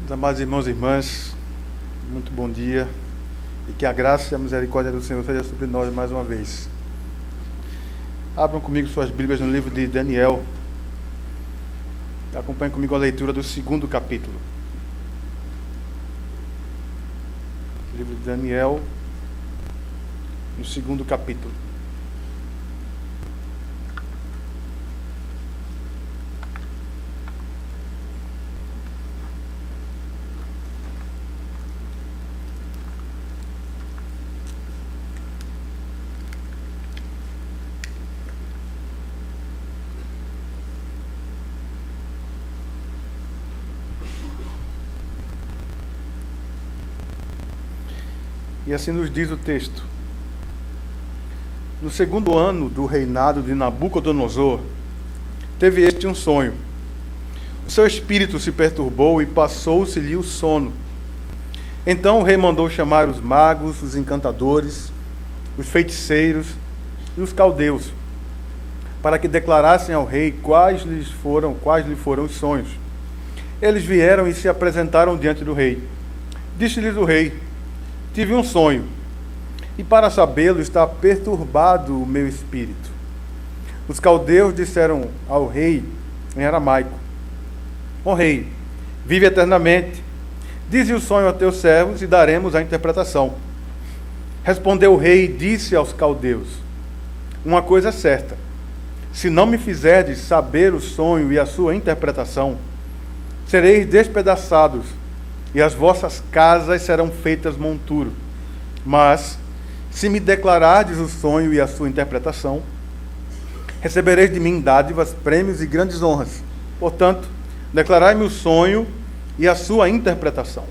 Meus amados irmãos e irmãs, muito bom dia, e que a graça e a misericórdia do Senhor seja sobre nós mais uma vez. Abram comigo suas Bíblias no livro de Daniel, e acompanhem comigo a leitura do segundo capítulo. Livro de Daniel, no segundo capítulo. E assim nos diz o texto: no segundo ano do reinado de Nabucodonosor, teve este um sonho. O seu espírito se perturbou e passou-se-lhe o sono. Então o rei mandou chamar os magos, os encantadores, os feiticeiros e os caldeus, para que declarassem ao rei quais lhe foram os sonhos. Eles vieram e se apresentaram diante do rei. Disse-lhes o rei: tive um sonho, e para sabê-lo está perturbado o meu espírito. Os caldeus disseram ao rei em aramaico: ó rei, vive eternamente. Dize o sonho a teus servos e daremos a interpretação. Respondeu o rei e disse aos caldeus: uma coisa é certa, se não me fizerdes saber o sonho e a sua interpretação, sereis despedaçados, e as vossas casas serão feitas monturo. Mas, se me declarardes o sonho e a sua interpretação, recebereis de mim dádivas, prêmios e grandes honras. Portanto, declarai-me o sonho e a sua interpretação.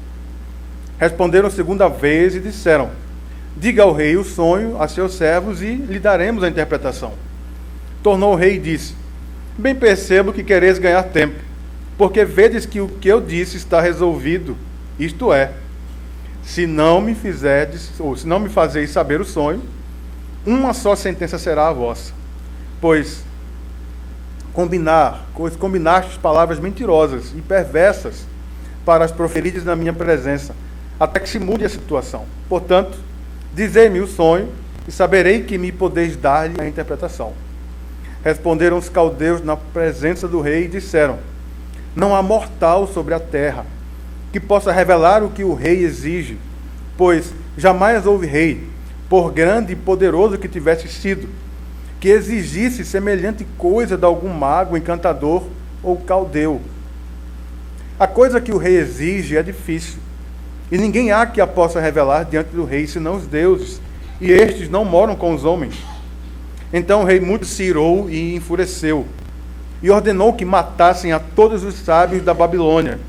Responderam segunda vez e disseram: diga ao rei o sonho a seus servos e lhe daremos a interpretação. Tornou o rei e disse: bem percebo que quereis ganhar tempo, porque vedes que o que eu disse está resolvido. Isto é, se não me fazeis saber o sonho, uma só sentença será a vossa. Pois combinastes palavras mentirosas e perversas para as proferides na minha presença, até que se mude a situação. Portanto, dizei-me o sonho, e saberei que me podeis dar-lhe a interpretação. Responderam os caldeus na presença do rei e disseram: não há mortal sobre a terra que possa revelar o que o rei exige, pois jamais houve rei, por grande e poderoso que tivesse sido, que exigisse semelhante coisa de algum mago, encantador ou caldeu. A coisa que o rei exige é difícil, e ninguém há que a possa revelar diante do rei, senão os deuses, e estes não moram com os homens. Então o rei muito se irou e enfureceu, e ordenou que matassem a todos os sábios da Babilônia.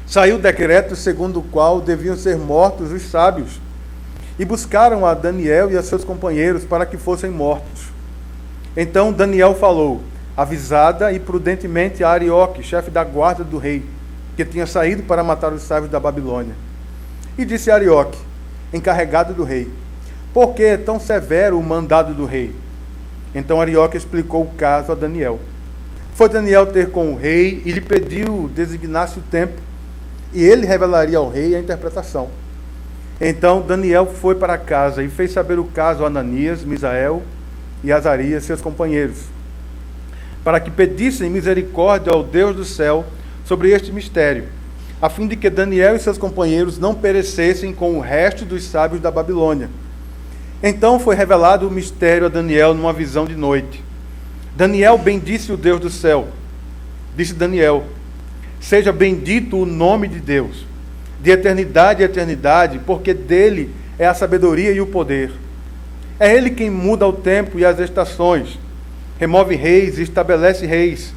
Saiu o decreto segundo o qual deviam ser mortos os sábios, e buscaram a Daniel e a seus companheiros para que fossem mortos. Então Daniel falou, avisada e prudentemente, a Arioque, chefe da guarda do rei, que tinha saído para matar os sábios da Babilônia. E disse a Arioque, encarregado do rei: por que é tão severo o mandado do rei? Então Arioque explicou o caso a Daniel. Foi Daniel ter com o rei e lhe pediu designasse o tempo, e ele revelaria ao rei a interpretação. Então Daniel foi para casa e fez saber o caso a Ananias, Misael e Azarias, seus companheiros, para que pedissem misericórdia ao Deus do céu sobre este mistério, a fim de que Daniel e seus companheiros não perecessem com o resto dos sábios da Babilônia. Então foi revelado o mistério a Daniel numa visão de noite. Daniel bendisse o Deus do céu. Disse Daniel: seja bendito o nome de Deus, de eternidade a eternidade, porque dele é a sabedoria e o poder. É ele quem muda o tempo e as estações, remove reis e estabelece reis.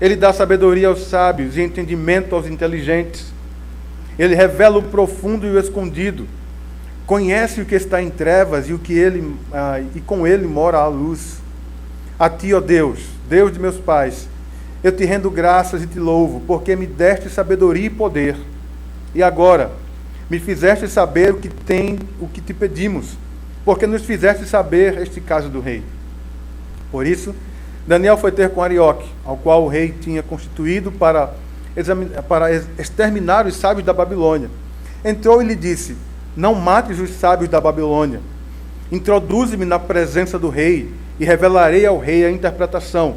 Ele dá sabedoria aos sábios e entendimento aos inteligentes. Ele revela o profundo e o escondido. Conhece o que está em trevas e com ele mora a luz. A ti, ó Deus, Deus de meus pais, eu te rendo graças e te louvo, porque me deste sabedoria e poder. E agora, me fizeste saber o que te pedimos, porque nos fizeste saber este caso do rei. Por isso, Daniel foi ter com Arioque, ao qual o rei tinha constituído para exterminar os sábios da Babilônia. Entrou e lhe disse: não mates os sábios da Babilônia. Introduze-me na presença do rei e revelarei ao rei a interpretação.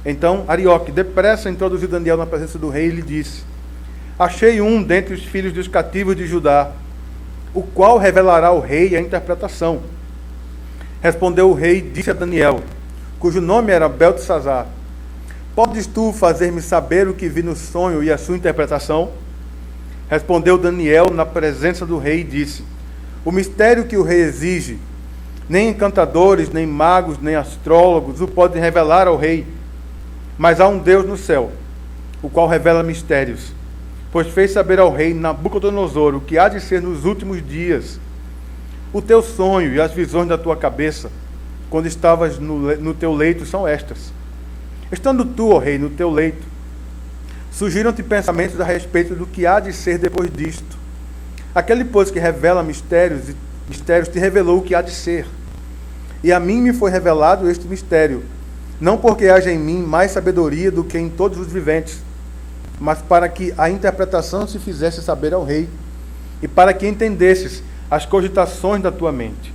Então Arioque depressa introduziu Daniel na presença do rei e lhe disse: achei um dentre os filhos dos cativos de Judá, o qual revelará ao rei a interpretação. Respondeu o rei e disse a Daniel, cujo nome era Beltesazar: podes tu fazer-me saber o que vi no sonho e a sua interpretação? Respondeu Daniel na presença do rei e disse: o mistério que o rei exige, nem encantadores, nem magos, nem astrólogos o podem revelar ao rei, mas há um Deus no céu, o qual revela mistérios, pois fez saber ao rei Nabucodonosor o que há de ser nos últimos dias. O teu sonho e as visões da tua cabeça, quando estavas no teu leito, são estas. Estando tu, ó rei, no teu leito, surgiram-te pensamentos a respeito do que há de ser depois disto. Aquele, pois, que revela mistérios te revelou o que há de ser. E a mim me foi revelado este mistério, não porque haja em mim mais sabedoria do que em todos os viventes, mas para que a interpretação se fizesse saber ao rei, e para que entendesses as cogitações da tua mente.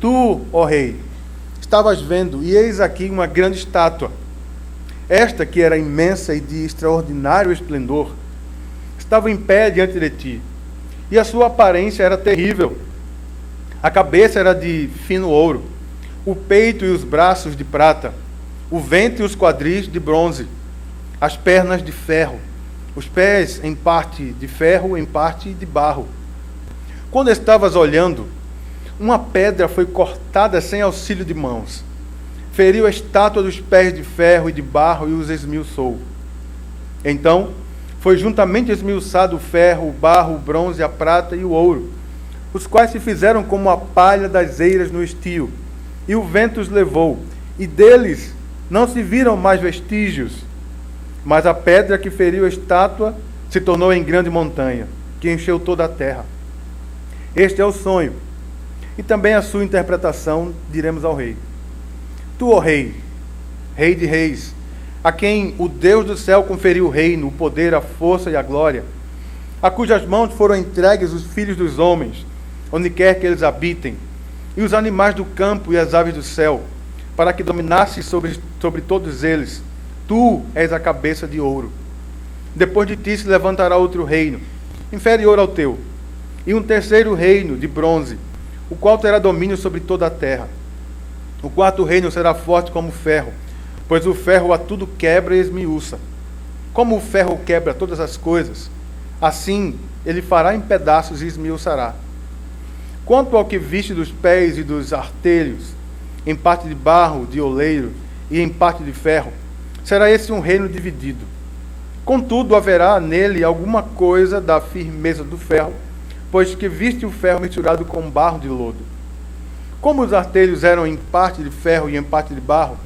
Tu, ó rei, estavas vendo, e eis aqui uma grande estátua. Esta, que era imensa e de extraordinário esplendor, estava em pé diante de ti, e a sua aparência era terrível. A cabeça era de fino ouro, o peito e os braços de prata, o ventre e os quadris de bronze, as pernas de ferro, os pés em parte de ferro, em parte de barro. Quando estavas olhando, uma pedra foi cortada sem auxílio de mãos, feriu a estátua dos pés de ferro e de barro e os esmiuçou. Então foi juntamente esmiuçado o ferro, o barro, o bronze, a prata e o ouro, os quais se fizeram como a palha das eiras no estio, e o vento os levou, e deles não se viram mais vestígios. Mas a pedra que feriu a estátua se tornou em grande montanha, que encheu toda a terra. Este é o sonho, e também a sua interpretação diremos ao rei. Tu, ó rei, rei de reis, a quem o Deus do céu conferiu o reino, o poder, a força e a glória, a cujas mãos foram entregues os filhos dos homens, onde quer que eles habitem, e os animais do campo e as aves do céu, para que dominasses sobre todos eles. Tu és a cabeça de ouro. Depois de ti se levantará outro reino, inferior ao teu, e um terceiro reino de bronze, o qual terá domínio sobre toda a terra. O quarto reino será forte como o ferro, pois o ferro a tudo quebra e esmiuça. Como o ferro quebra todas as coisas, assim ele fará em pedaços e esmiuçará. Quanto ao que viste dos pés e dos artelhos, em parte de barro, de oleiro, e em parte de ferro, será esse um reino dividido. Contudo, haverá nele alguma coisa da firmeza do ferro, pois que viste o ferro misturado com barro de lodo. Como os artelhos eram em parte de ferro e em parte de barro,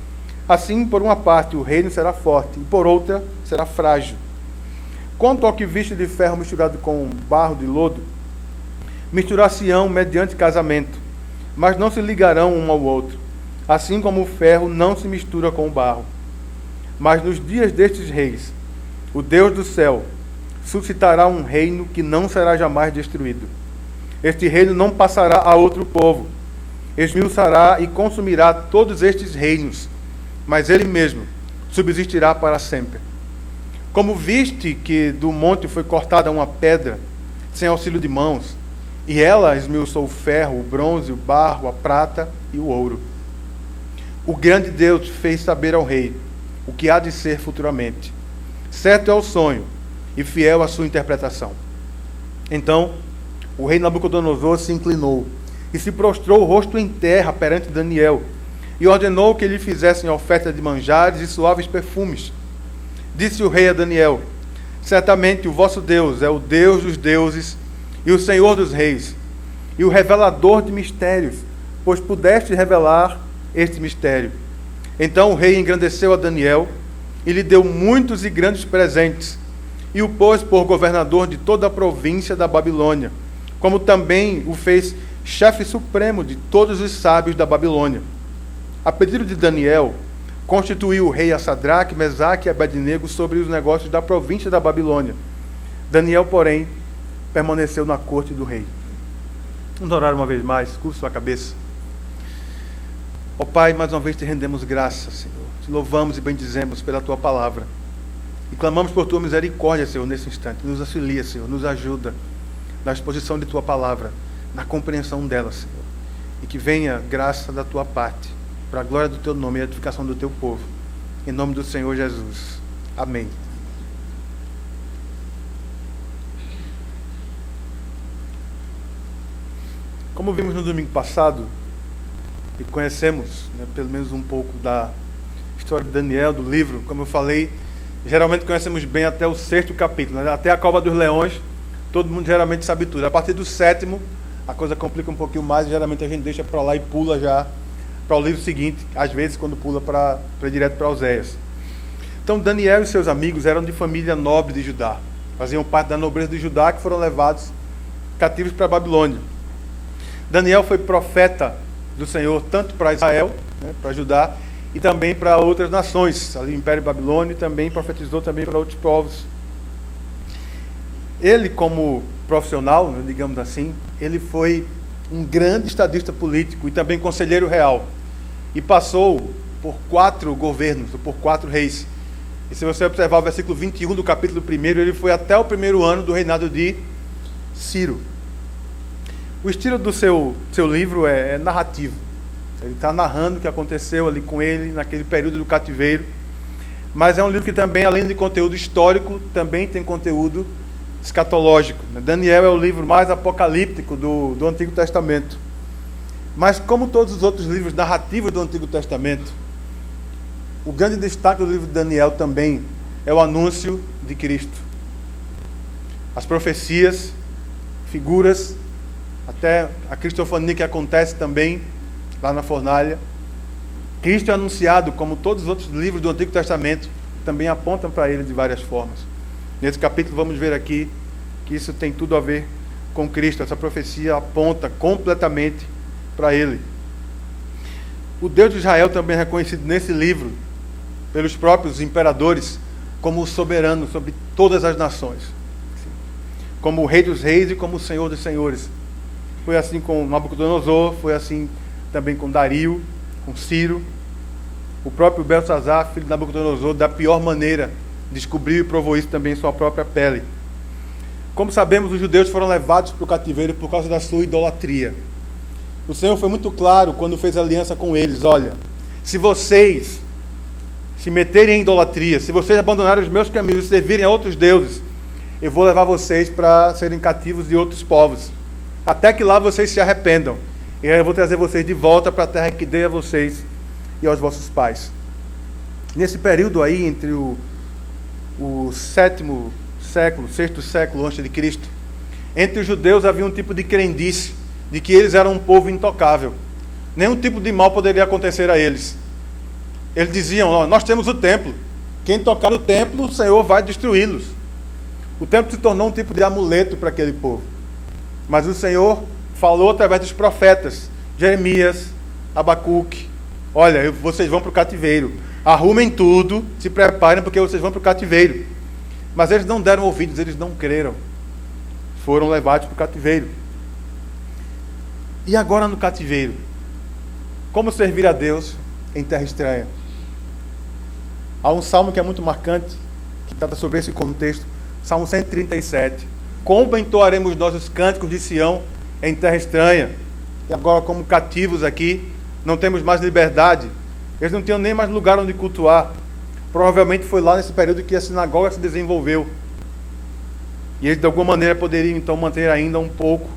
assim, por uma parte, o reino será forte, e por outra, será frágil. Quanto ao que viste de ferro misturado com barro de lodo, misturar-se-ão mediante casamento, mas não se ligarão um ao outro, assim como o ferro não se mistura com o barro. Mas nos dias destes reis, o Deus do céu suscitará um reino que não será jamais destruído. Este reino não passará a outro povo, esmiuçará e consumirá todos estes reinos, mas ele mesmo subsistirá para sempre. Como viste que do monte foi cortada uma pedra, sem auxílio de mãos, e ela esmiuçou o ferro, o bronze, o barro, a prata e o ouro. O grande Deus fez saber ao rei o que há de ser futuramente. Certo é o sonho, e fiel a sua interpretação. Então, o rei Nabucodonosor se inclinou, e se prostrou o rosto em terra perante Daniel, e ordenou que lhe fizessem oferta de manjares e suaves perfumes. Disse o rei a Daniel: certamente o vosso Deus é o Deus dos deuses, e o Senhor dos reis, e o revelador de mistérios, pois pudeste revelar este mistério. Então o rei engrandeceu a Daniel, e lhe deu muitos e grandes presentes, e o pôs por governador de toda a província da Babilônia, como também o fez chefe supremo de todos os sábios da Babilônia. A pedido de Daniel, constituiu o rei a Sadraque, Mesaque e Abednego sobre os negócios da província da Babilônia. Daniel, porém, permaneceu na corte do rei. Vamos orar uma vez mais, curva sua cabeça. Ó Pai, mais uma vez te rendemos graças, Senhor. Te louvamos e bendizemos pela Tua palavra. E clamamos por Tua misericórdia, Senhor, nesse instante. Nos auxilia, Senhor, nos ajuda na exposição de Tua palavra, na compreensão dela, Senhor. E que venha graça da Tua parte, para a glória do Teu nome e a edificação do Teu povo. Em nome do Senhor Jesus. Amém. Como vimos no domingo passado, e conhecemos, né, pelo menos um pouco da história de Daniel, do livro, como eu falei, geralmente conhecemos bem até o 6º capítulo, né, até a cova dos leões, todo mundo geralmente sabe tudo. A partir do 7º, a coisa complica um pouquinho mais, e geralmente a gente deixa para lá e pula já para o livro seguinte, às vezes quando pula para direto para Oséias. Então Daniel e seus amigos eram de família nobre de Judá, faziam parte da nobreza de Judá, que foram levados cativos para a Babilônia. Daniel foi profeta do Senhor tanto para Israel, né, para Judá, e também para outras nações, ali o Império Babilônio, e também profetizou também para outros povos. Ele, como profissional, né, digamos assim, ele foi um grande estadista político e também conselheiro real, e passou por 4 governos, ou por 4 reis. E se você observar o versículo 21 do capítulo 1, ele foi até o 1º ano do reinado de Ciro. O estilo do seu livro é narrativo. Ele está narrando o que aconteceu ali com ele naquele período do cativeiro. Mas é um livro que também, além de conteúdo histórico, também tem conteúdo escatológico. Daniel é o livro mais apocalíptico do Antigo Testamento. Mas como todos os outros livros narrativos do Antigo Testamento, o grande destaque do livro de Daniel também é o anúncio de Cristo. As profecias, figuras, até a cristofania que acontece também lá na fornalha. Cristo é anunciado, como todos os outros livros do Antigo Testamento, também apontam para ele de várias formas. Nesse capítulo vamos ver aqui que isso tem tudo a ver com Cristo. Essa profecia aponta completamente para ele. O Deus de Israel também é reconhecido nesse livro pelos próprios imperadores como o soberano sobre todas as nações, como o Rei dos Reis e como o Senhor dos Senhores. Foi assim com Nabucodonosor, foi assim também com Dario, com Ciro. O próprio Belsazar, filho de Nabucodonosor, da pior maneira, descobriu e provou isso também em sua própria pele. Como sabemos, os judeus foram levados para o cativeiro por causa da sua idolatria. O Senhor foi muito claro quando fez aliança com eles. Olha, se vocês se meterem em idolatria, se vocês abandonarem os meus caminhos e servirem a outros deuses, eu vou levar vocês para serem cativos de outros povos, até que lá vocês se arrependam. E aí eu vou trazer vocês de volta para a terra que dei a vocês e aos vossos pais. Nesse período aí, entre o 7º século, 6º século antes de Cristo, entre os judeus havia um tipo de crendice de que eles eram um povo intocável. Nenhum tipo de mal poderia acontecer a eles. Eles diziam, nós temos o templo. Quem tocar no templo, o Senhor vai destruí-los. O templo se tornou um tipo de amuleto para aquele povo. Mas o Senhor falou através dos profetas, Jeremias, Abacuque. Olha, vocês vão para o cativeiro. Arrumem tudo, se preparem, porque vocês vão para o cativeiro. Mas eles não deram ouvidos, eles não creram. Foram levados para o cativeiro. E agora no cativeiro? Como servir a Deus em terra estranha? Há um salmo que é muito marcante, que trata sobre esse contexto. Salmo 137. Como entoaremos nós os cânticos de Sião em terra estranha? E agora, como cativos aqui, não temos mais liberdade. Eles não tinham nem mais lugar onde cultuar. Provavelmente foi lá nesse período que a sinagoga se desenvolveu. E eles, de alguma maneira, poderiam então manter ainda um pouco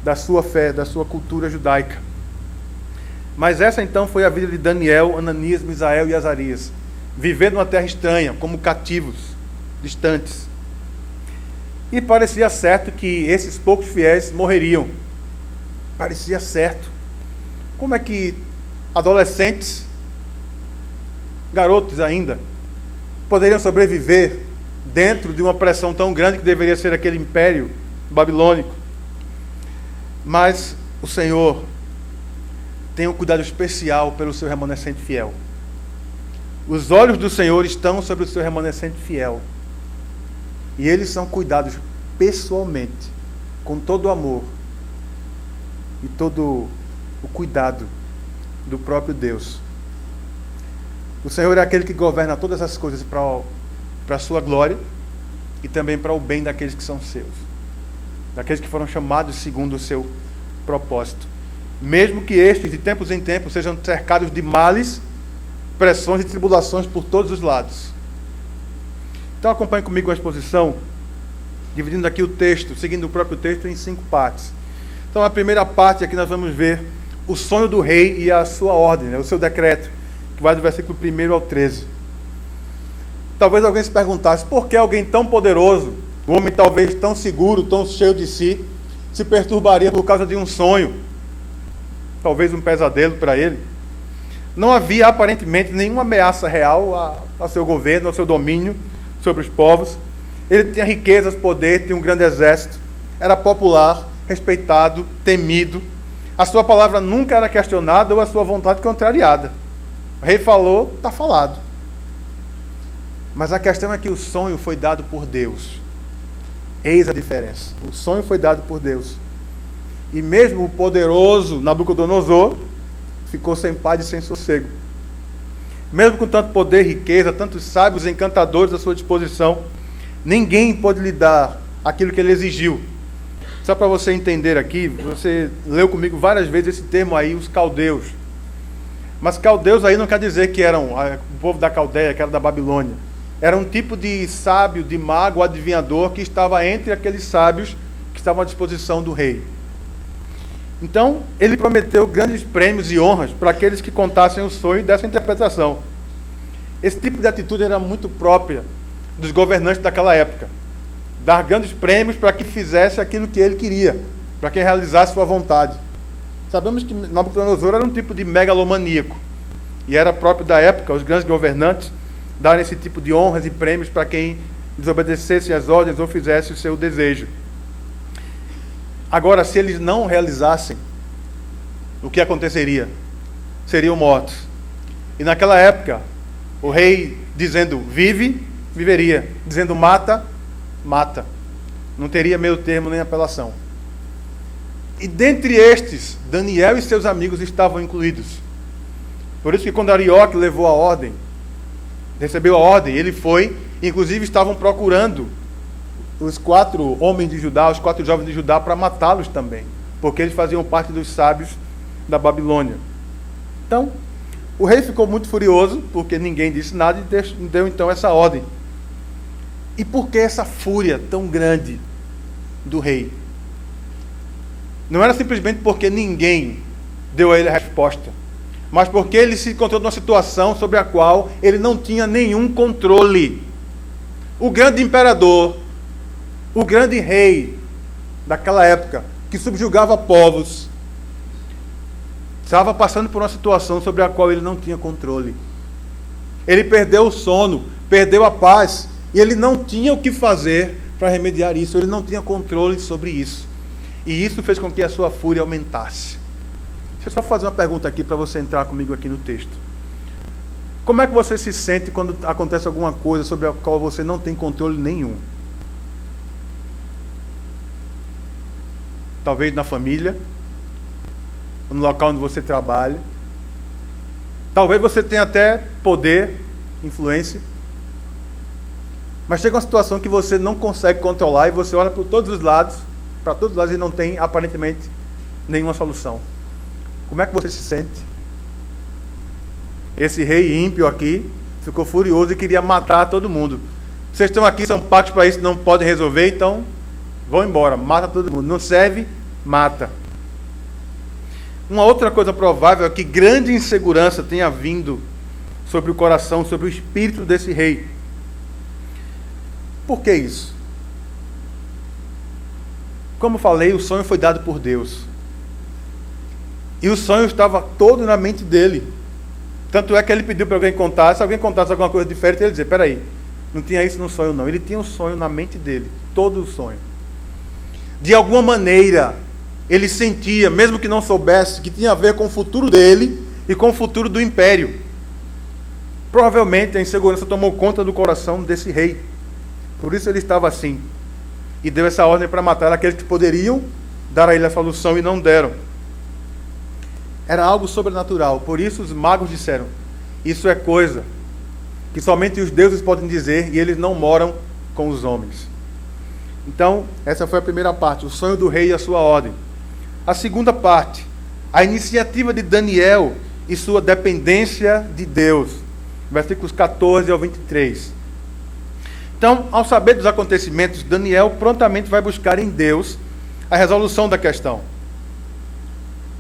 da sua fé, da sua cultura judaica. Mas essa então foi a vida de Daniel, Ananias, Misael e Azarias, vivendo numa terra estranha, como cativos, distantes. E parecia certo que esses poucos fiéis morreriam. Parecia certo. Como é que adolescentes, garotos ainda, poderiam sobreviver dentro de uma pressão tão grande que deveria ser aquele império babilônico? Mas o Senhor tem um cuidado especial pelo seu remanescente fiel. Os olhos do Senhor estão sobre o seu remanescente fiel. E eles são cuidados pessoalmente, com todo o amor e todo o cuidado do próprio Deus. O Senhor é aquele que governa todas as coisas para a sua glória e também para o bem daqueles que são seus, daqueles que foram chamados segundo o seu propósito. Mesmo que estes, de tempos em tempos, sejam cercados de males, pressões e tribulações por todos os lados. Então acompanhe comigo a exposição, dividindo aqui o texto, seguindo o próprio texto em 5 partes. Então a primeira parte aqui nós vamos ver o sonho do rei e a sua ordem, o seu decreto, que vai do versículo 1 ao 13. Talvez alguém se perguntasse, por que alguém tão poderoso, um homem talvez tão seguro, tão cheio de si, se perturbaria por causa de um sonho? Talvez um pesadelo para ele. Não havia aparentemente nenhuma ameaça real ao seu governo, ao seu domínio sobre os povos. Ele tinha riquezas, poder, tinha um grande exército, era popular, respeitado, temido. A sua palavra nunca era questionada ou a sua vontade contrariada. O rei falou, está falado. Mas a questão é que o sonho foi dado por Deus. Eis a diferença. O sonho foi dado por Deus. E mesmo o poderoso Nabucodonosor ficou sem paz e sem sossego. Mesmo com tanto poder e riqueza, tantos sábios e encantadores à sua disposição, ninguém pôde lhe dar aquilo que ele exigiu. Só para você entender aqui, você leu comigo várias vezes esse termo aí, os caldeus. Mas caldeus aí não quer dizer que eram o povo da Caldeia, que era da Babilônia. Era um tipo de sábio, de mago, adivinhador, que estava entre aqueles sábios que estavam à disposição do rei. Então, ele prometeu grandes prêmios e honras para aqueles que contassem o sonho dessa interpretação. Esse tipo de atitude era muito própria dos governantes daquela época. Dar grandes prêmios para que fizesse aquilo que ele queria, para que realizasse sua vontade. Sabemos que Nabucodonosor era um tipo de megalomaníaco, e era próprio da época, os grandes governantes, darem esse tipo de honras e prêmios para quem desobedecesse às ordens ou fizesse o seu desejo. Agora, se eles não realizassem, o que aconteceria? Seriam mortos. E naquela época, o rei dizendo vive, viveria. Dizendo mata, mata. Não teria meio termo nem apelação. E dentre estes, Daniel e seus amigos estavam incluídos. Por isso que quando Arioque levou a ordem, recebeu a ordem, ele foi, inclusive estavam procurando os 4 homens de Judá, os 4 jovens de Judá, para matá-los também, porque eles faziam parte dos sábios da Babilônia. Então, o rei ficou muito furioso, porque ninguém disse nada, e deu então essa ordem. E por que essa fúria tão grande do rei? Não era simplesmente porque ninguém deu a ele a resposta, mas porque ele se encontrou numa situação sobre a qual ele não tinha nenhum controle. O grande imperador, o grande rei daquela época, que subjugava povos, estava passando por uma situação sobre a qual ele não tinha controle. Ele perdeu o sono, perdeu a paz, e ele não tinha o que fazer para remediar isso, ele não tinha controle sobre isso. E isso fez com que a sua fúria aumentasse. Deixa eu só fazer uma pergunta aqui para você entrar comigo aqui no texto. Como é que você se sente quando acontece alguma coisa sobre a qual você não tem controle nenhum? Talvez na família, no local onde você trabalha. Talvez você tenha até poder, influência. Mas chega uma situação que você não consegue controlar e você olha para todos os lados e não tem aparentemente nenhuma solução. Como é que você se sente? Esse rei ímpio aqui ficou furioso e queria matar todo mundo. Vocês estão aqui, são pagos para isso, não podem resolver, então vão embora, mata todo mundo. Não serve, mata. Uma outra coisa provável é que grande insegurança tenha vindo sobre o coração, sobre o espírito desse rei. Por que isso? Como falei, o sonho foi dado por Deus. E o sonho estava todo na mente dele. Tanto é que ele pediu para alguém contar. Se alguém contasse alguma coisa diferente, ele ia dizer, peraí, não tinha isso no sonho não. Ele tinha um sonho na mente dele, todo o sonho. De alguma maneira, ele sentia, mesmo que não soubesse, que tinha a ver com o futuro dele e com o futuro do império. Provavelmente a insegurança tomou conta do coração desse rei. Por isso ele estava assim. E deu essa ordem para matar aqueles que poderiam dar a ele a solução e não deram. Era algo sobrenatural. Por isso os magos disseram: isso é coisa que somente os deuses podem dizer, e eles não moram com os homens. Então, essa foi a primeira parte, o sonho do rei e a sua ordem. A segunda parte, a iniciativa de Daniel e sua dependência de Deus. Versículos 14 ao 23. Então, ao saber dos acontecimentos, Daniel prontamente vai buscar em Deus a resolução da questão.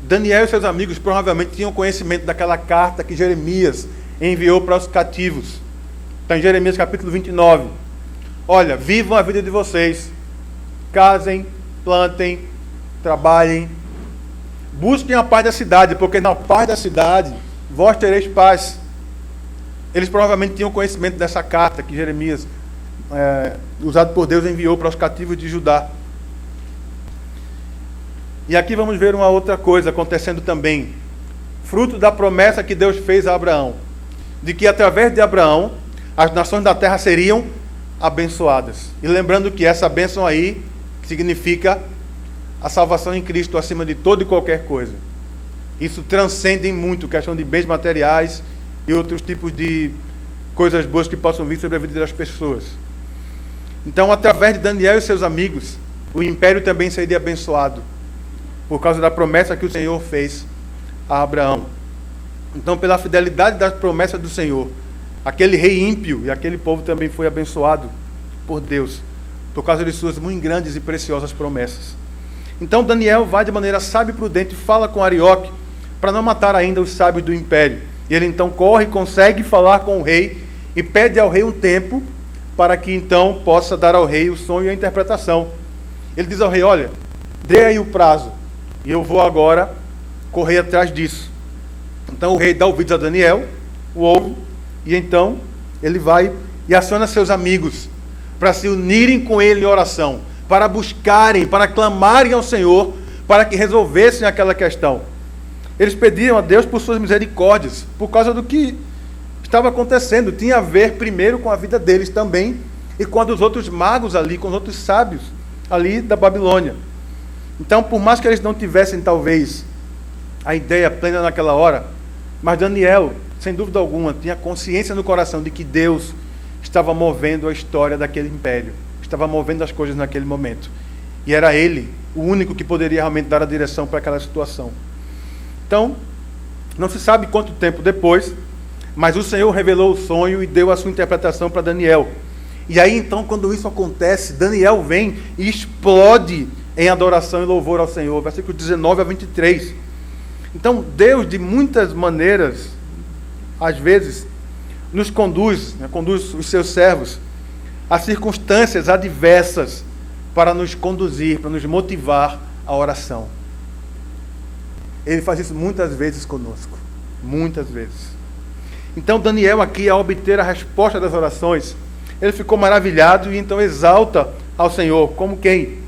Daniel e seus amigos provavelmente tinham conhecimento daquela carta que Jeremias enviou para os cativos. Está em Jeremias capítulo 29. Olha, vivam a vida de vocês. Casem, plantem, trabalhem. Busquem a paz da cidade, porque na paz da cidade vós tereis paz. Eles provavelmente tinham conhecimento dessa carta que Jeremias, usado por Deus, enviou para os cativos de Judá. E aqui vamos ver uma outra coisa acontecendo também. Fruto da promessa que Deus fez a Abraão. De que através de Abraão, as nações da terra seriam abençoadas. E lembrando que essa bênção aí significa a salvação em Cristo acima de toda e qualquer coisa. Isso transcende em muito a questão de bens materiais e outros tipos de coisas boas que possam vir sobre a vida das pessoas. Então, através de Daniel e seus amigos, o império também seria abençoado, por causa da promessa que o Senhor fez a Abraão. Então, pela fidelidade das promessas do Senhor, aquele rei ímpio e aquele povo também foi abençoado por Deus, por causa de suas muito grandes e preciosas promessas. Então, Daniel vai de maneira sábia e prudente, fala com Arioque, para não matar ainda os sábios do império. E ele então corre, consegue falar com o rei, e pede ao rei um tempo, para que então possa dar ao rei o sonho e a interpretação. Ele diz ao rei: olha, dê aí o prazo, e eu vou agora correr atrás disso. Então o rei dá ouvidos a Daniel, o ouve, e então ele vai e aciona seus amigos para se unirem com ele em oração, para buscarem, para clamarem ao Senhor, para que resolvessem aquela questão. Eles pediam a Deus por suas misericórdias, por causa do que estava acontecendo. Tinha a ver primeiro com a vida deles também, e com a dos outros magos ali, com os outros sábios ali da Babilônia. Então, por mais que eles não tivessem talvez a ideia plena naquela hora, mas Daniel, sem dúvida alguma, tinha consciência no coração de que Deus estava movendo a história daquele império, estava movendo as coisas naquele momento, e era ele o único que poderia realmente dar a direção para aquela situação. Então, não se sabe quanto tempo depois, mas o Senhor revelou o sonho e deu a sua interpretação para Daniel. E aí então, quando isso acontece, Daniel vem e explode em adoração e louvor ao Senhor, versículos 19 a 23. Então, Deus, de muitas maneiras, às vezes, nos conduz, conduz os seus servos a circunstâncias adversas para nos conduzir, para nos motivar à oração. Ele faz isso muitas vezes conosco, muitas vezes. Então, Daniel aqui, ao obter a resposta das orações, ele ficou maravilhado e então exalta ao Senhor, como quem?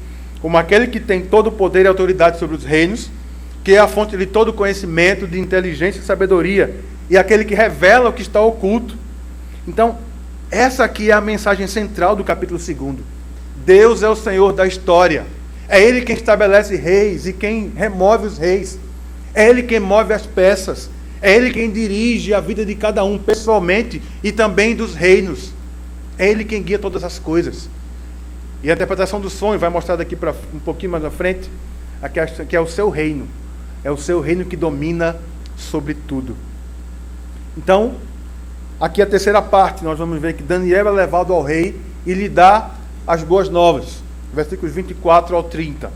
Como aquele que tem todo o poder e autoridade sobre os reinos, que é a fonte de todo conhecimento, de inteligência e sabedoria, e aquele que revela o que está oculto. Então, essa aqui é a mensagem central do capítulo 2. Deus é o Senhor da história. É Ele quem estabelece reis e quem remove os reis. É Ele quem move as peças. É Ele quem dirige a vida de cada um pessoalmente e também dos reinos. É Ele quem guia todas as coisas. E a interpretação do sonho vai mostrar daqui para um pouquinho mais à frente, que é o seu reino. É o seu reino que domina sobre tudo. Então, aqui a terceira parte, nós vamos ver que Daniel é levado ao rei e lhe dá as boas novas. Versículos 24 ao 30.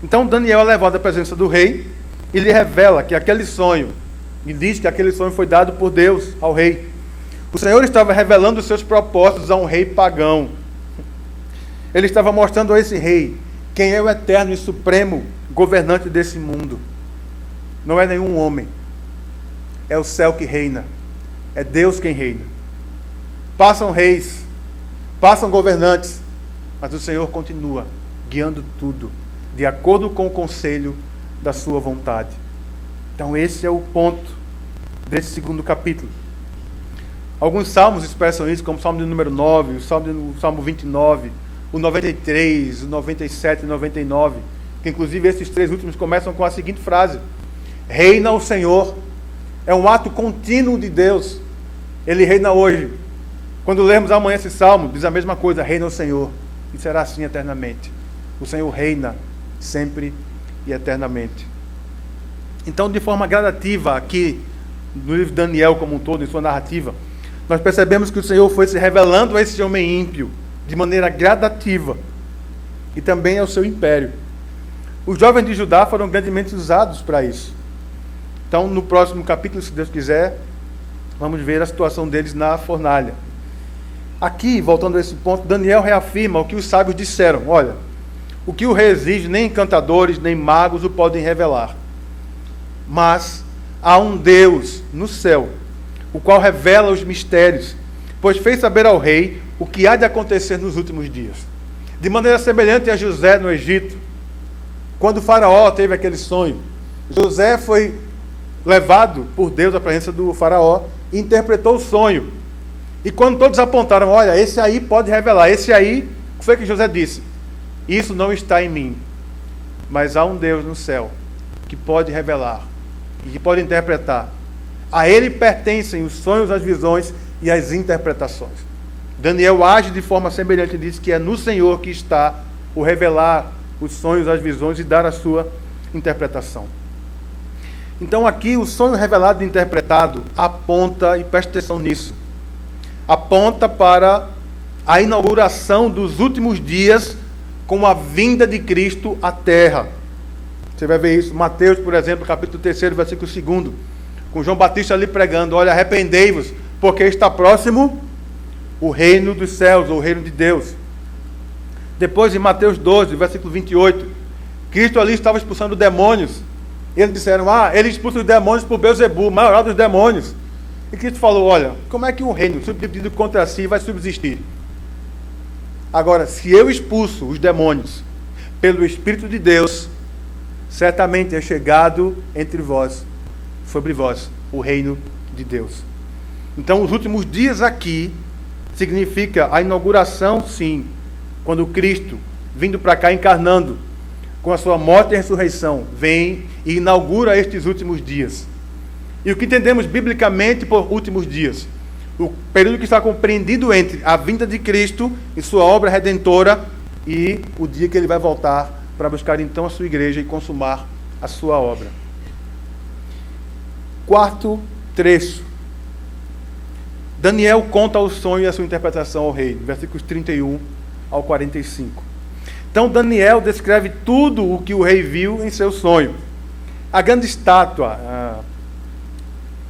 Então, Daniel é levado à presença do rei e lhe revela que aquele sonho, e diz que aquele sonho foi dado por Deus ao rei. O Senhor estava revelando os seus propósitos a um rei pagão. Ele estava mostrando a esse rei quem é o eterno e supremo governante desse mundo. Não é nenhum homem. É o céu que reina. É Deus quem reina. Passam reis, passam governantes, mas o Senhor continua guiando tudo de acordo com o conselho da sua vontade. Então esse é o ponto desse 2 capítulo. Alguns salmos expressam isso, como o salmo de número 9, o salmo 29, o 93, o 97 e o 99, que inclusive esses três últimos começam com a seguinte frase: reina o Senhor. É um ato contínuo de Deus. Ele reina hoje. Quando lermos amanhã esse salmo, diz a mesma coisa: reina o Senhor. E será assim eternamente. O Senhor reina sempre e eternamente. Então, de forma gradativa, aqui no livro de Daniel como um todo, em sua narrativa, nós percebemos que o Senhor foi se revelando a esse homem ímpio de maneira gradativa e também ao seu império. Os jovens de Judá foram grandemente usados para isso. Então, no próximo capítulo, se Deus quiser, vamos ver a situação deles na fornalha. Aqui, voltando a esse ponto, Daniel reafirma o que os sábios disseram: olha, o que o rei exige, nem encantadores, nem magos o podem revelar. Mas há um Deus no céu, o qual revela os mistérios, pois fez saber ao rei o que há de acontecer nos últimos dias. De maneira semelhante a José no Egito, quando o faraó teve aquele sonho, José foi levado por Deus à presença do faraó e interpretou o sonho. E quando todos apontaram: olha, esse aí pode revelar, esse aí, o que foi que José disse? Isso não está em mim, mas há um Deus no céu que pode revelar e que pode interpretar. A ele pertencem os sonhos, as visões e as interpretações. Daniel age de forma semelhante e diz que é no Senhor que está o revelar os sonhos, as visões e dar a sua interpretação. Então aqui o sonho revelado e interpretado aponta, e preste atenção nisso, aponta para a inauguração dos últimos dias com a vinda de Cristo à terra. Você vai ver isso, Mateus, por exemplo, capítulo 3, versículo 2, com João Batista ali pregando: olha, arrependei-vos, porque está próximo o reino dos céus, ou o reino de Deus. Depois, em Mateus 12, versículo 28, Cristo ali estava expulsando demônios. Eles disseram: ele expulsa os demônios por Beelzebul, o maior dos demônios. E Cristo falou: olha, como é que um reino subdividido contra si vai subsistir? Agora, se eu expulso os demônios pelo Espírito de Deus, certamente é chegado entre vós, sobre vós, o reino de Deus. Então, os últimos dias aqui significa a inauguração, sim, quando Cristo, vindo para cá, encarnando, com a sua morte e ressurreição, vem e inaugura estes últimos dias. E o que entendemos biblicamente por últimos dias? O período que está compreendido entre a vinda de Cristo e sua obra redentora e o dia que ele vai voltar para buscar então a sua igreja e consumar a sua obra. Quarto trecho. Daniel conta o sonho e a sua interpretação ao rei, versículos 31 ao 45. Então Daniel descreve tudo o que o rei viu em seu sonho. A grande estátua,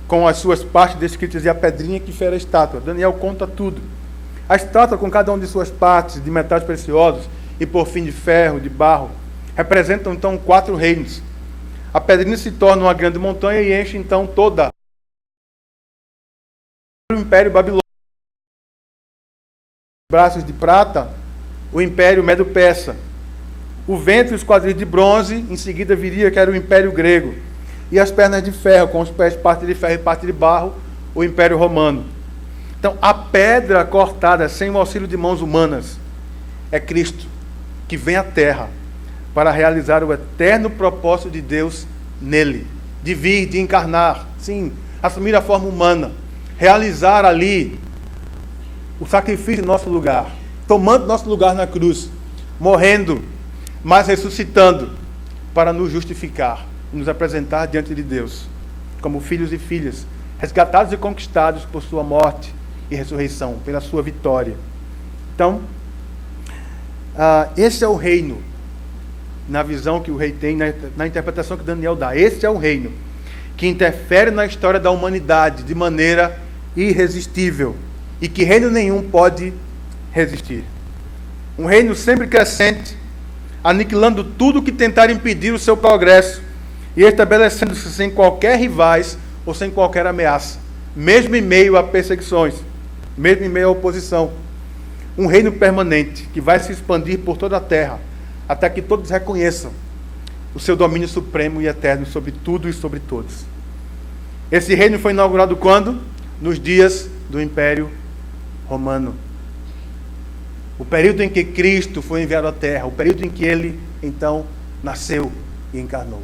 com as suas partes descritas, e a pedrinha que fera a estátua. Daniel conta tudo. A estátua, com cada uma de suas partes, de metais preciosos, e por fim de ferro, de barro, representam então 4 reinos. A pedrinha se torna uma grande montanha e enche então toda o Império Babilônico. Braços de prata, o Império Medo-Persa. O ventre e os quadris de bronze, em seguida viria que era o Império Grego. E as pernas de ferro, com os pés parte de ferro e parte de barro, o Império Romano. Então, a pedra cortada sem o auxílio de mãos humanas é Cristo, que vem à terra para realizar o eterno propósito de Deus nele, de vir, de encarnar, sim, assumir a forma humana, realizar ali o sacrifício em nosso lugar, tomando nosso lugar na cruz, morrendo, mas ressuscitando para nos justificar, nos apresentar diante de Deus como filhos e filhas, resgatados e conquistados por sua morte e ressurreição, pela sua vitória. Então, esse é o reino, na visão que o rei tem, na interpretação que Daniel dá. Esse é o reino que interfere na história da humanidade de maneira irresistível e que reino nenhum pode resistir. Um reino sempre crescente, aniquilando tudo que tentar impedir o seu progresso e estabelecendo-se sem qualquer rivais ou sem qualquer ameaça, mesmo em meio a perseguições, mesmo em meio à oposição. Um reino permanente que vai se expandir por toda a terra, até que todos reconheçam o seu domínio supremo e eterno sobre tudo e sobre todos. Esse reino foi inaugurado quando? Nos dias do Império Romano. O período em que Cristo foi enviado à Terra, o período em que ele, então, nasceu e encarnou.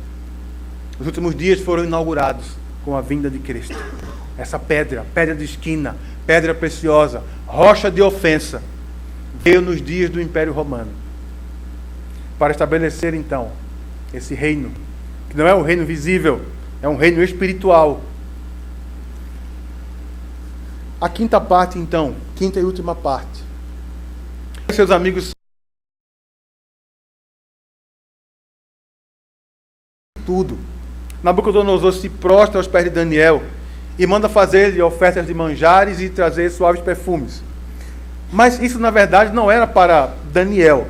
Os últimos dias foram inaugurados com a vinda de Cristo. Essa pedra, pedra de esquina, pedra preciosa, rocha de ofensa, veio nos dias do Império Romano para estabelecer, então, esse reino, que não é um reino visível, é um reino espiritual. A quinta parte, então, quinta e última parte. Seus amigos, tudo. Nabucodonosor se prostra aos pés de Daniel e manda fazer-lhe ofertas de manjares e trazer suaves perfumes. Mas isso, na verdade, não era para Daniel,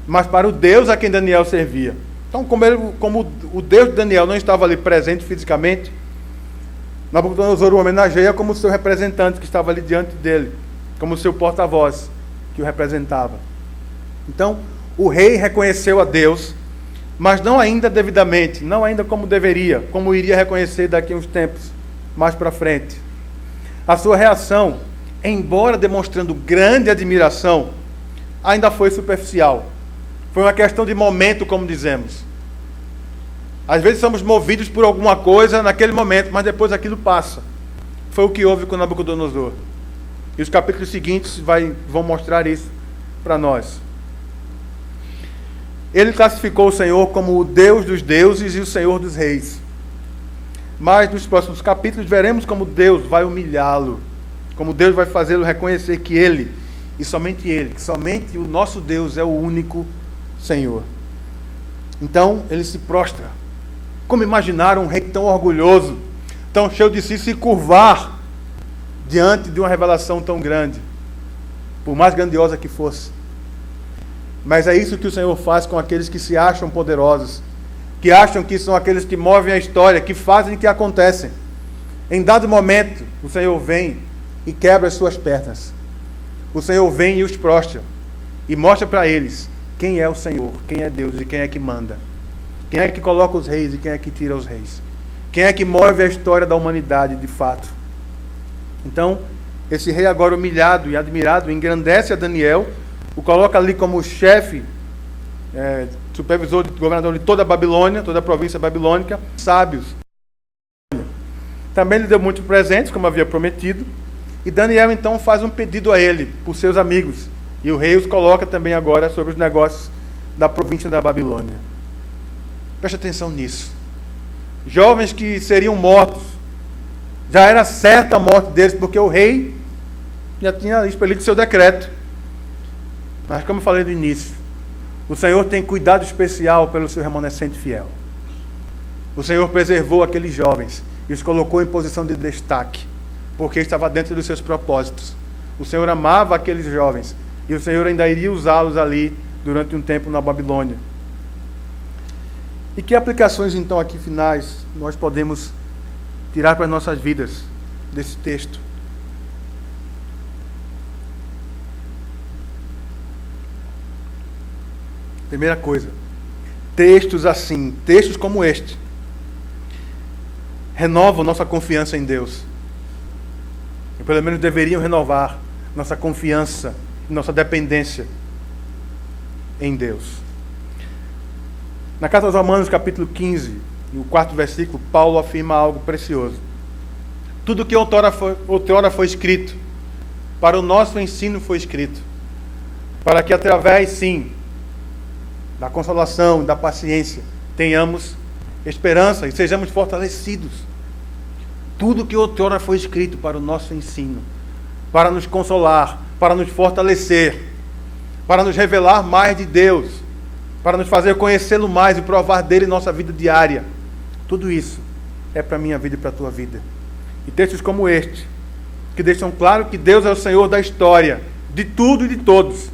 mas para o Deus a quem Daniel servia. Então, como o Deus de Daniel não estava ali presente fisicamente, Nabucodonosor o homenageia como seu representante que estava ali diante dele, como seu porta-voz que o representava. Então, o rei reconheceu a Deus, mas não ainda devidamente, não ainda como deveria, como iria reconhecer daqui a uns tempos mais para frente. A sua reação, embora demonstrando grande admiração, ainda foi superficial. Foi uma questão de momento, como dizemos. Às vezes somos movidos por alguma coisa naquele momento, mas depois aquilo passa. Foi o que houve com Nabucodonosor. E os capítulos seguintes vão mostrar isso para nós. Ele classificou o Senhor como o Deus dos deuses e o Senhor dos reis. Mas nos próximos capítulos veremos como Deus vai humilhá-lo, como Deus vai fazê-lo reconhecer que Ele, e somente Ele, que somente o nosso Deus é o único Senhor. Então ele se prostra. Como imaginar um rei tão orgulhoso, tão cheio de si, se curvar diante de uma revelação tão grande, por mais grandiosa que fosse? Mas é isso que o Senhor faz com aqueles que se acham poderosos, que acham que são aqueles que movem a história, que fazem o que acontecem. Em dado momento, o Senhor vem e quebra as suas pernas. O Senhor vem e os prostra e mostra para eles quem é o Senhor, quem é Deus e quem é que manda. Quem é que coloca os reis e quem é que tira os reis. Quem é que move a história da humanidade de fato. Então, esse rei agora humilhado e admirado engrandece a Daniel, o coloca ali como chefe, supervisor, governador de toda a Babilônia, toda a província babilônica, sábios. Também lhe deu muitos presentes, como havia prometido, e Daniel então faz um pedido a ele, por seus amigos, e o rei os coloca também agora sobre os negócios da província da Babilônia. Preste atenção nisso. Jovens que seriam mortos, já era certa a morte deles, porque o rei já tinha expelido seu decreto. Mas como eu falei no início, o Senhor tem cuidado especial pelo seu remanescente fiel. O Senhor preservou aqueles jovens e os colocou em posição de destaque, porque estava dentro dos seus propósitos. O Senhor amava aqueles jovens e o Senhor ainda iria usá-los ali durante um tempo na Babilônia. E que aplicações então aqui finais nós podemos tirar para as nossas vidas desse texto? Primeira coisa, textos assim, textos como este, renovam nossa confiança em Deus. E pelo menos deveriam renovar nossa confiança, nossa dependência em Deus. Na carta aos Romanos, capítulo 15, no 4º versículo, Paulo afirma algo precioso. Tudo que outrora foi escrito, para o nosso ensino foi escrito, para que através, sim, da consolação, da paciência, tenhamos esperança e sejamos fortalecidos. Tudo que outrora foi escrito para o nosso ensino, para nos consolar, para nos fortalecer, para nos revelar mais de Deus, para nos fazer conhecê-lo mais e provar dele em nossa vida diária. Tudo isso é para a minha vida e para a tua vida. E textos como este, que deixam claro que Deus é o Senhor da história, de tudo e de todos,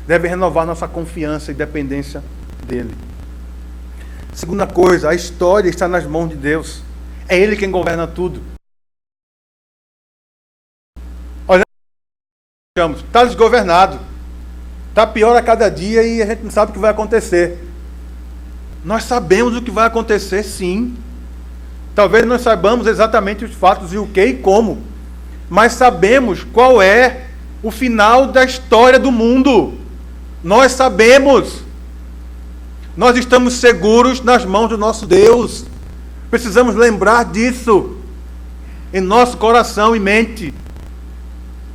deve renovar nossa confiança e dependência dele. Segunda coisa, a história está nas mãos de Deus. É Ele quem governa tudo. Olha, está desgovernado. Está pior a cada dia e a gente não sabe o que vai acontecer. Nós sabemos o que vai acontecer, sim. Talvez nós saibamos exatamente os fatos e o que e como. mas sabemos qual é o final da história do mundo. Nós sabemos. Nós estamos seguros nas mãos do nosso Deus. Precisamos lembrar disso em nosso coração e mente.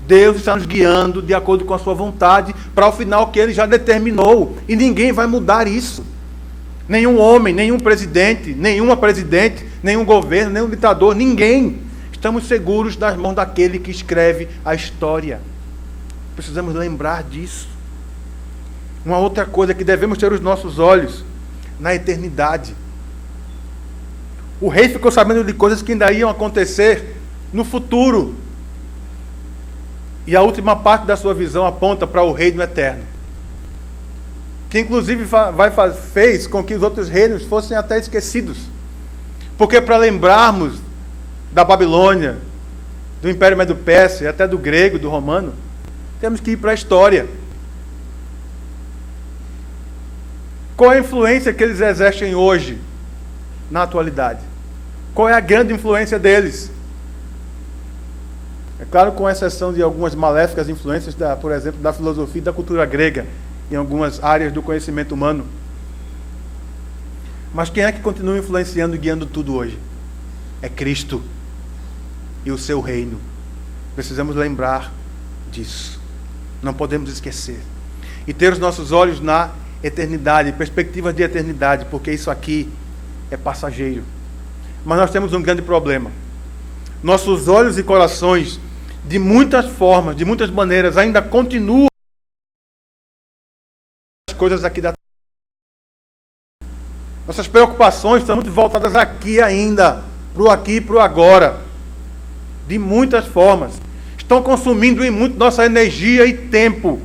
Deus está nos guiando de acordo com a sua vontade para o final que Ele já determinou. E ninguém vai mudar isso. Nenhum homem, nenhum presidente, nenhuma presidente, nenhum governo, nenhum ditador, ninguém. Estamos seguros nas mãos daquele que escreve a história. Precisamos lembrar disso. Uma outra coisa é que devemos ter os nossos olhos na eternidade. O rei ficou sabendo de coisas que ainda iam acontecer no futuro. E a última parte da sua visão aponta para o reino eterno. Que inclusive fez com que os outros reinos fossem até esquecidos. Porque para lembrarmos da Babilônia, do Império Medo-Persa, e até do grego, do romano, temos que ir para a história. Qual é a influência que eles exercem hoje, na atualidade? Qual é a grande influência deles? É claro, com exceção de algumas maléficas influências, por exemplo, da filosofia e da cultura grega, em algumas áreas do conhecimento humano. Mas quem é que continua influenciando e guiando tudo hoje? É Cristo e o seu reino. Precisamos lembrar disso. Não podemos esquecer. E ter os nossos olhos na eternidade, perspectivas de eternidade, porque isso aqui é passageiro. Mas nós temos um grande problema. Nossos olhos e corações, de muitas formas, de muitas maneiras, ainda continuam as coisas aqui da terra. Nossas preocupações estão muito voltadas aqui ainda, para o aqui e para o agora. De muitas formas. Estão consumindo em muito nossa energia e tempo.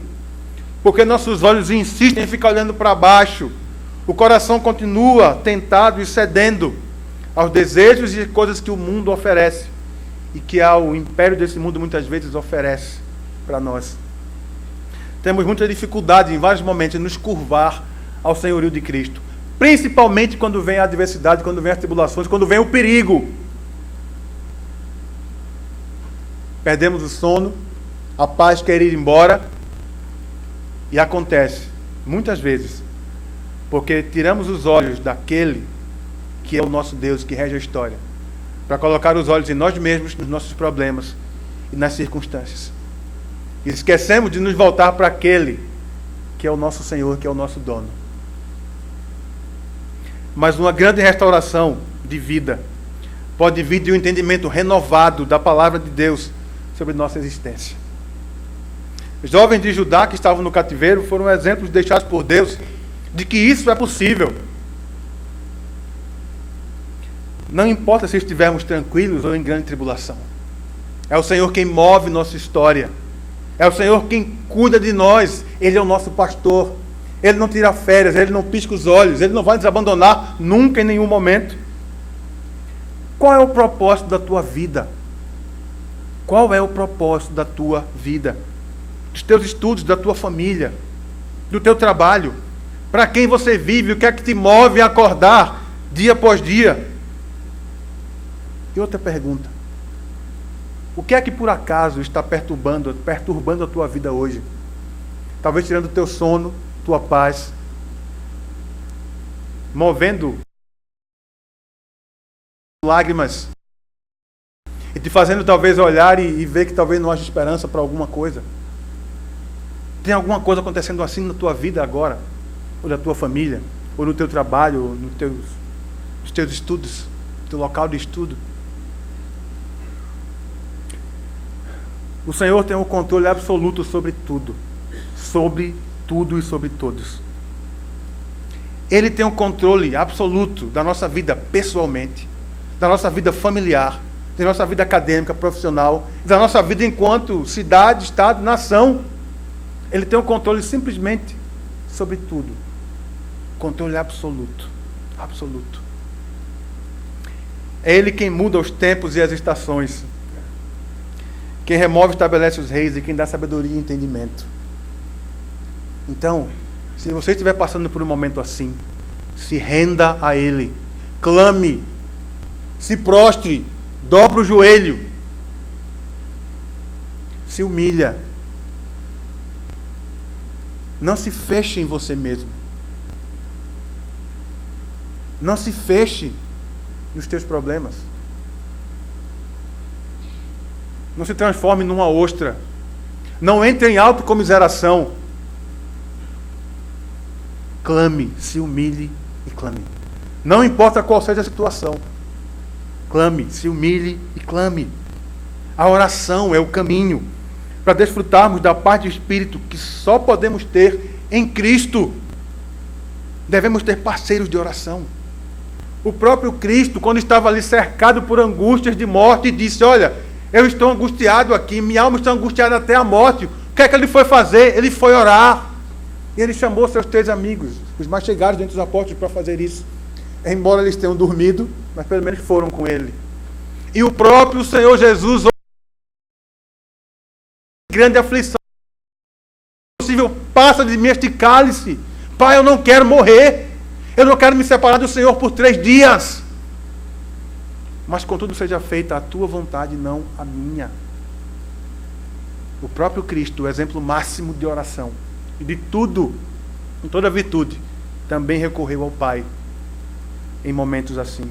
Porque nossos olhos insistem em ficar olhando para baixo. O coração continua tentado e cedendo aos desejos e coisas que o mundo oferece. E que o império desse mundo muitas vezes oferece para nós. Temos muita dificuldade em vários momentos em nos curvar ao senhorio de Cristo. Principalmente quando vem a adversidade, quando vem as tribulações, quando vem o perigo. Perdemos o sono, a paz quer ir embora. E acontece, muitas vezes, porque tiramos os olhos daquele que é o nosso Deus, que rege a história, para colocar os olhos em nós mesmos, nos nossos problemas e nas circunstâncias. E esquecemos de nos voltar para aquele que é o nosso Senhor, que é o nosso dono. Mas uma grande restauração de vida pode vir de um entendimento renovado da palavra de Deus sobre nossa existência. Os jovens de Judá que estavam no cativeiro foram exemplos deixados por Deus de que isso é possível. Não importa se estivermos tranquilos ou em grande tribulação. É o Senhor quem move nossa história. É o Senhor quem cuida de nós. Ele é o nosso pastor. Ele não tira férias, Ele não pisca os olhos, Ele não vai nos abandonar nunca, em nenhum momento. Qual é o propósito da tua vida? Qual é o propósito da tua vida? Dos teus estudos, da tua família, do teu trabalho? Para quem você vive? O que é que te move a acordar dia após dia? E outra pergunta. O que é que por acaso está perturbando a tua vida hoje? Talvez tirando o teu sono, tua paz, movendo lágrimas e te fazendo talvez olhar e ver que talvez não haja esperança para alguma coisa. Tem alguma coisa acontecendo assim na tua vida agora? Ou na tua família? Ou no teu trabalho? Ou nos teus estudos? No teu local de estudo? O Senhor tem o controle absoluto sobre tudo. Sobre tudo e sobre todos. Ele tem o controle absoluto da nossa vida pessoalmente, da nossa vida familiar, da nossa vida acadêmica, profissional, da nossa vida enquanto cidade, estado, nação. Ele tem o controle simplesmente sobre tudo. Controle absoluto. Absoluto. É Ele quem muda os tempos e as estações. Quem remove e estabelece os reis e quem dá sabedoria e entendimento. Então, se você estiver passando por um momento assim, se renda a Ele. Clame. Se prostre. Dobre o joelho. Se humilha. Não se feche em você mesmo. Não se feche nos teus problemas. Não se transforme numa ostra. Não entre em autocomiseração. Clame, se humilhe e clame. Não importa qual seja a situação. Clame, se humilhe e clame. A oração é o caminho para desfrutarmos da paz de espírito que só podemos ter em Cristo. Devemos ter parceiros de oração. O próprio Cristo, quando estava ali cercado por angústias de morte, disse: olha, eu estou angustiado aqui, minha alma está angustiada até a morte. O que é que ele foi fazer? Ele foi orar. E ele chamou seus 3 amigos, os mais chegados entre os apóstolos, para fazer isso. Embora eles tenham dormido, mas pelo menos foram com ele. E o próprio Senhor Jesus, grande aflição, possível, passa de mim este cálice. Pai, eu não quero morrer. Eu não quero me separar do Senhor por 3 dias. Mas contudo seja feita a tua vontade, não a minha. O próprio Cristo, o exemplo máximo de oração e de tudo, em toda virtude, também recorreu ao Pai em momentos assim.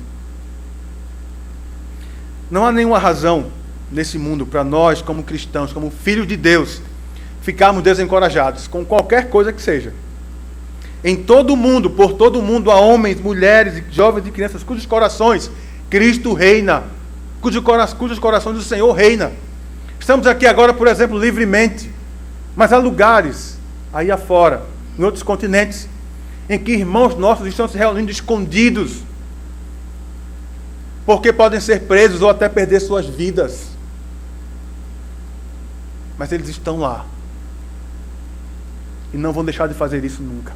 Não há nenhuma razão nesse mundo para nós, como cristãos, como filhos de Deus, ficarmos desencorajados com qualquer coisa que seja. Em todo o mundo, por todo o mundo, há homens, mulheres, jovens e crianças cujos corações Cristo reina, cujos corações do Senhor reina. Estamos aqui agora, por exemplo, livremente, mas há lugares aí afora, em outros continentes, em que irmãos nossos estão se reunindo escondidos, porque podem ser presos ou até perder suas vidas. Mas eles estão lá e não vão deixar de fazer isso nunca.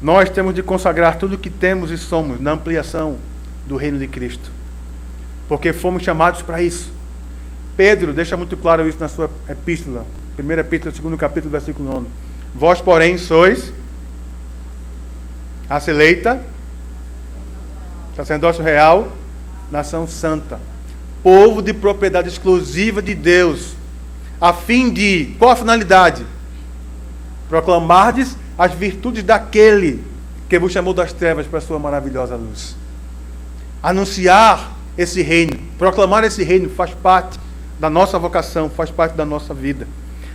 Nós temos de consagrar tudo o que temos e somos na ampliação do reino de Cristo, porque fomos chamados para isso. Pedro deixa muito claro isso na sua epístola, 1 epístola, 2º capítulo, versículo 9. Vós, porém, sois raça eleita, sacerdócio real, nação santa, povo de propriedade exclusiva de Deus, a fim de, qual a finalidade? Proclamardes as virtudes daquele que vos chamou das trevas para a sua maravilhosa luz. Anunciar esse reino, proclamar esse reino faz parte da nossa vocação, faz parte da nossa vida.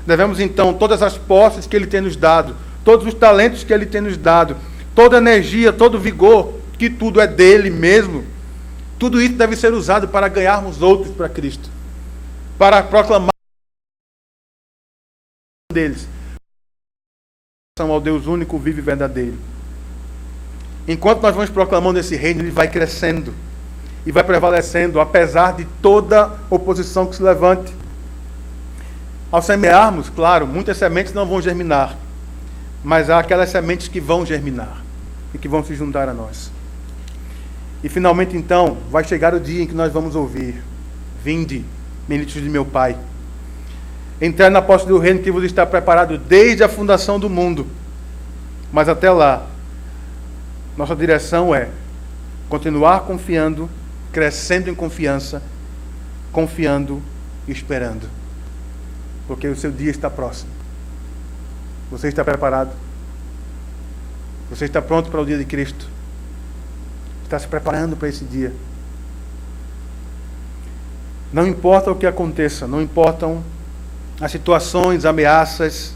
Devemos então, todas as posses que Ele tem nos dado, todos os talentos que Ele tem nos dado, toda a energia, todo o vigor, que tudo é dele mesmo, tudo isso deve ser usado para ganharmos outros para Cristo, para proclamar deles ao Deus único, vivo e verdadeiro. Enquanto nós vamos proclamando esse reino, ele vai crescendo e vai prevalecendo, apesar de toda oposição que se levante. Ao semearmos, claro, muitas sementes não vão germinar, mas há aquelas sementes que vão germinar e que vão se juntar a nós. E finalmente, então, vai chegar o dia em que nós vamos ouvir: vinde, benditos de meu Pai, entrar na posse do reino que vos está preparado desde a fundação do mundo. Mas até lá, nossa direção é continuar confiando, crescendo em confiança, confiando e esperando. Porque o seu dia está próximo. Você está preparado? Você está pronto para o dia de Cristo? Está se preparando para esse dia? Não importa o que aconteça, não importam as situações, ameaças,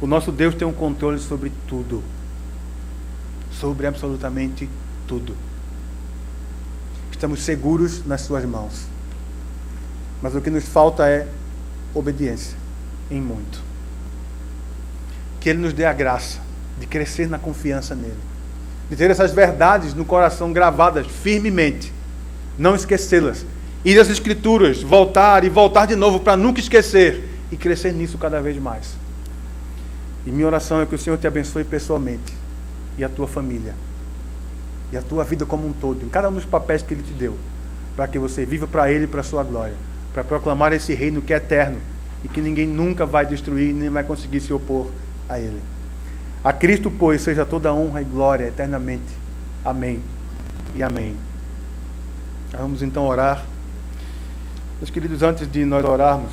o nosso Deus tem um controle sobre tudo. Sobre absolutamente tudo. Estamos seguros nas suas mãos. Mas o que nos falta é obediência, em muito. Que Ele nos dê a graça de crescer na confiança nele, de ter essas verdades no coração gravadas firmemente, não esquecê-las, ir às Escrituras, voltar e voltar de novo para nunca esquecer e crescer nisso cada vez mais. E minha oração é que o Senhor te abençoe pessoalmente, e a tua família, e a tua vida como um todo, em cada um dos papéis que Ele te deu, para que você viva para Ele e para a sua glória, para proclamar esse reino que é eterno e que ninguém nunca vai destruir, nem vai conseguir se opor a Ele. A Cristo, pois, seja toda honra e glória eternamente. Amém e amém. Vamos então orar. Meus queridos, antes de nós orarmos,